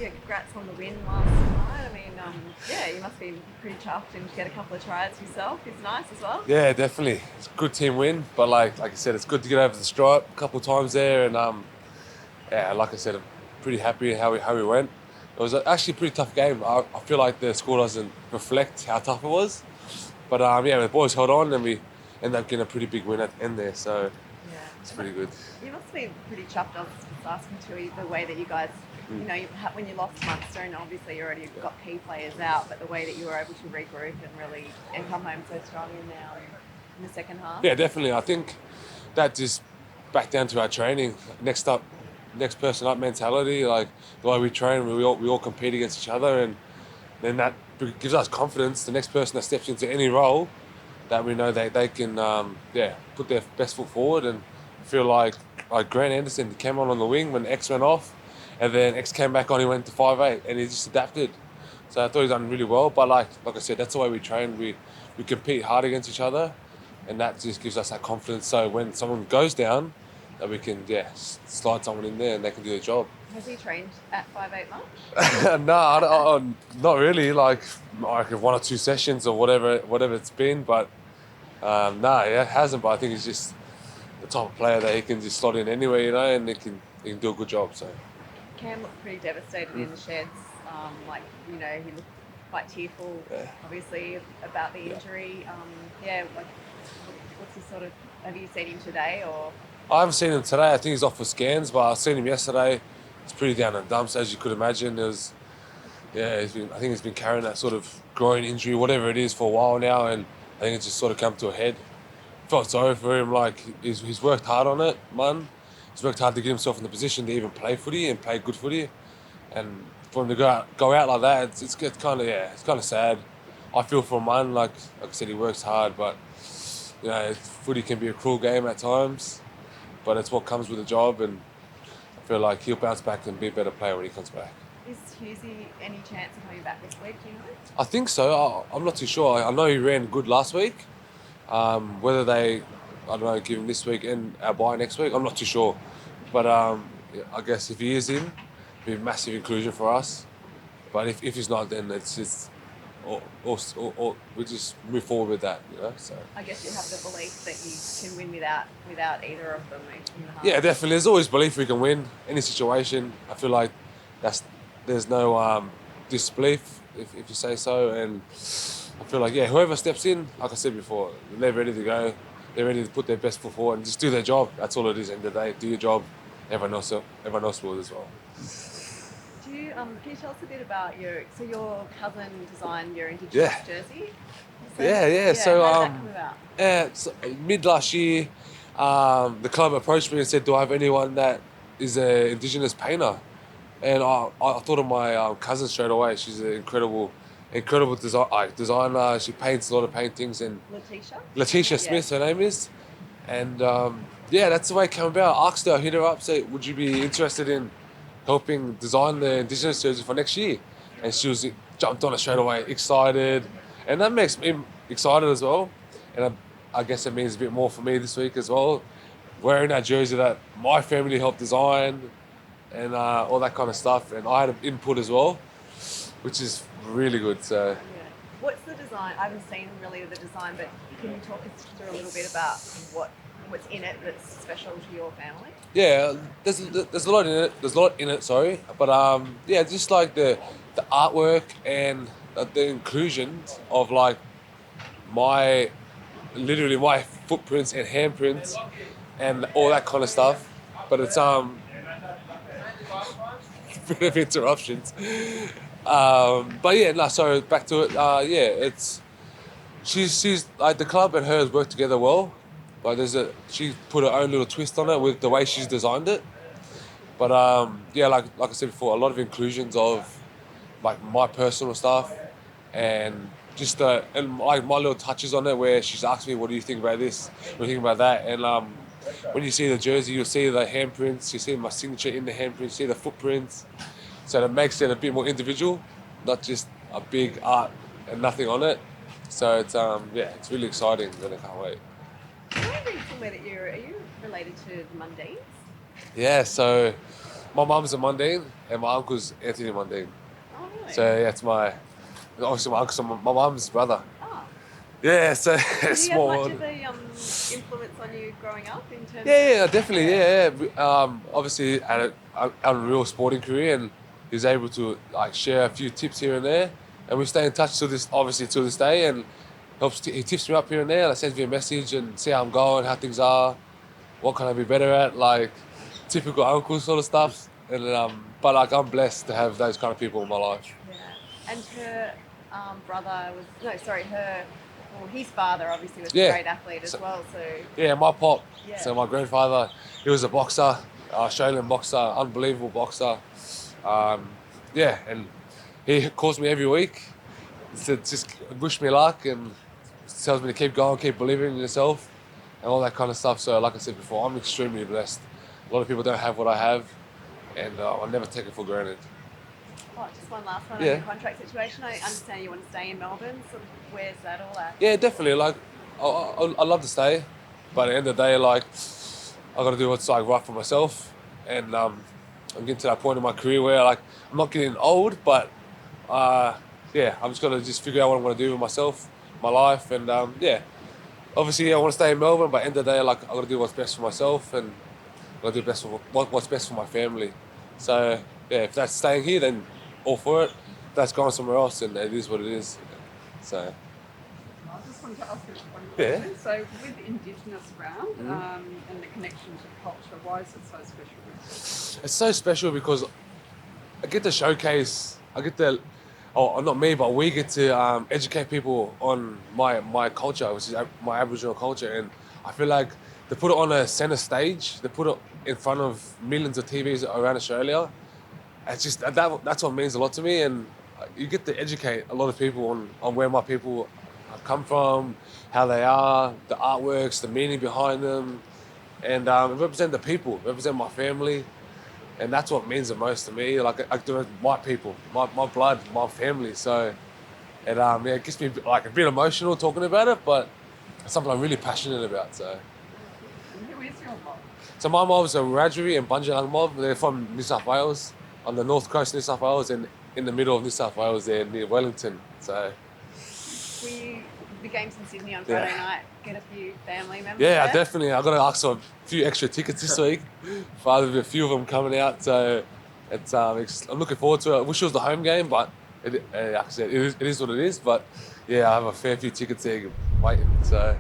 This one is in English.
yeah, congrats on the win last night. I mean, yeah, you must be pretty chuffed and get a couple of tries yourself. It's nice as well. Yeah, definitely. It's a good team win, but like I said, it's good to get over the stripe a couple of times there, and yeah, like I said, I'm pretty happy how we went. It was actually a pretty tough game. I feel like the score doesn't reflect how tough it was, but yeah, the boys held on and we ended up getting a pretty big win at the end there, so Yeah, it's pretty good. you must be pretty chuffed. I was just asking Tui the way that you guys, when you lost Munster, and obviously you already got key players out, but the way that you were able to regroup and really and come home so strong in now in the second half. Yeah, definitely. I think that just back down to our training. Next person up mentality. Like the way we train, we all compete against each other, and then that gives us confidence. The next person that steps into any role, that we know they can put their best foot forward and feel like Grant Anderson came on the wing when X went off, and then X came back on. He went to 5'8", and he just adapted. So I thought he done really well. But like I said, that's the way we train. We compete hard against each other, and that just gives us that confidence. So when someone goes down, that we can slide someone in there and they can do the job. Has he trained at 5'8" much? No, not really. Like 1 or 2 sessions or whatever it's been. But no, it hasn't. But I think he's just the type of player that he can just slot in anywhere, and he can do a good job. So Cam looked pretty devastated in the sheds. He looked quite tearful, obviously, about the injury. What's his sort of? Have you seen him today or? I haven't seen him today. I think he's off for scans, but I seen him yesterday. It's pretty down in the dumps, as you could imagine. I think he's been carrying that sort of groin injury, whatever it is, for a while now, and I think it's just sort of come to a head. Felt sorry for him. Like he's worked hard on it, man. He's worked hard to get himself in the position to even play footy and play good footy, and for him to go out like that, it's kind of sad. I feel for him, man. Like I said, he works hard, but footy can be a cruel game at times, but it's what comes with the job, and I feel like he'll bounce back and be a better player when he comes back. Is Hughesy any chance of coming back this week, do you know? I think so. I'm not too sure. I know he ran good last week. Whether they, I don't know, give him this week and our bye next week, I'm not too sure. But I guess if he is in, it'll be a massive inclusion for us. But if he's not, then it's just, or we just move forward with that, So. I guess you have the belief that you can win without either of them in the half. Yeah, definitely. There's always belief we can win any situation. I feel like there's no disbelief, if you say so, and I feel like whoever steps in, like I said before, they're ready to go. They're ready to put their best foot forward and just do their job. That's all it is. End of the day, do your job. Everyone else will as well. Can you tell us a bit about your cousin designed your Indigenous jersey? So how did that come about? so mid last year, the club approached me and said, "Do I have anyone that is an Indigenous painter?" And I thought of my cousin straight away. She's an incredible designer. She paints a lot of paintings. And Letitia Smith, her name is. And that's the way it came about. I asked her, I hit her up, said, "Would you be interested in helping design the Indigenous jersey for next year?" And she jumped on it straight away, excited. And that makes me excited as well. And I guess it means a bit more for me this week as well. Wearing that jersey that my family helped design and all that kind of stuff. And I had an input as well, which is really good. So, what's the design? I haven't seen really the design, but can you talk us through a little bit about what's in it that's special to your family? Yeah, there's a lot in it. There's a lot in it. Sorry, but just like the artwork and the inclusion of like my footprints and handprints and all that kind of stuff. But it's bit of interruptions. So back to it. It's she's like the club and hers work together well. Like she put her own little twist on it with the way she's designed it. But like I said before, a lot of inclusions of like my personal stuff and just my little touches on it where she's asked me, "What do you think about this? What do you think about that?" And when you see the jersey, you'll see the handprints, you see my signature in the handprints, you see the footprints. So that makes it a bit more individual, not just a big art and nothing on it. So it's it's really exciting and I can't wait. I read somewhere that are you related to the Mundines? Yeah, so My mum's a Mundine and my uncle's Anthony Mundine. Oh, really? So yeah, it's obviously my uncle's my mum's brother. Oh. Yeah, so Did he have small much world. of a influence on you growing up in terms Yeah, definitely. Yeah. Obviously, had a real sporting career, and he's able to like share a few tips here and there, and we stay in touch to this day, and he tips me up here and there, like sends me a message and see how I'm going, how things are, what can I be better at, like typical uncle sort of stuff. And but like I'm blessed to have those kind of people in my life. Yeah. And her brother was, no, sorry, his father obviously was a Yeah. great athlete as So- well. So, Yeah, my pop. Yeah. So my grandfather, he was a boxer, Australian boxer, unbelievable boxer. Yeah, and he calls me every week. He said, just wish me luck and tells me to keep going, keep believing in yourself and all that kind of stuff. So like I said before, I'm extremely blessed. A lot of people don't have what I have, and I'll never take it for granted. just one last one Yeah. on your contract situation. I understand you want to stay in Melbourne. So where's that all at? Yeah, definitely. Like, I love to stay, but at the end of the day, like, I got to do what's like right for myself, and I'm getting to that point in my career where like I'm not getting old, but yeah, I'm just gonna just figure out what I'm gonna do with myself, my life, and yeah. Obviously, I want to stay in Melbourne, but at the end of the day, like, I got to do what's best for myself, and I got to do what's best for my family. So yeah, if that's staying here, then all for it. If that's going somewhere else, then it is what it is. So. I just wanted to ask you one Yeah. question. So, with Indigenous round and the connection to culture, why is it so special? It's so special because I get to showcase, not me, but we get to educate people on my culture, which is my Aboriginal culture. And I feel like they put it on a centre stage, they put it in front of millions of TVs around Australia. It's just, that's what means a lot to me. And you get to educate a lot of people on where my people have come from, how they are, the artworks, the meaning behind them. And represent the people, represent my family. And that's what means the most to me. Like I do it, my people, my blood, my family. So it gets me like a bit emotional talking about it, but it's something I'm really passionate about. So And who is your mom? my mob's a Wiradjuri and Bunjalung mob. They're from New South Wales, on the north coast of New South Wales, and in the middle of New South Wales, there near Wellington. So The game's in Sydney on Yeah. Friday night. Get a few family members. yeah, there. definitely. I got to ask for a few extra tickets this week. There's a few of them coming out, so it's I'm looking forward to it. I wish it was the home game, but like I said, it is what it is. But yeah, I have a fair few tickets there waiting. So.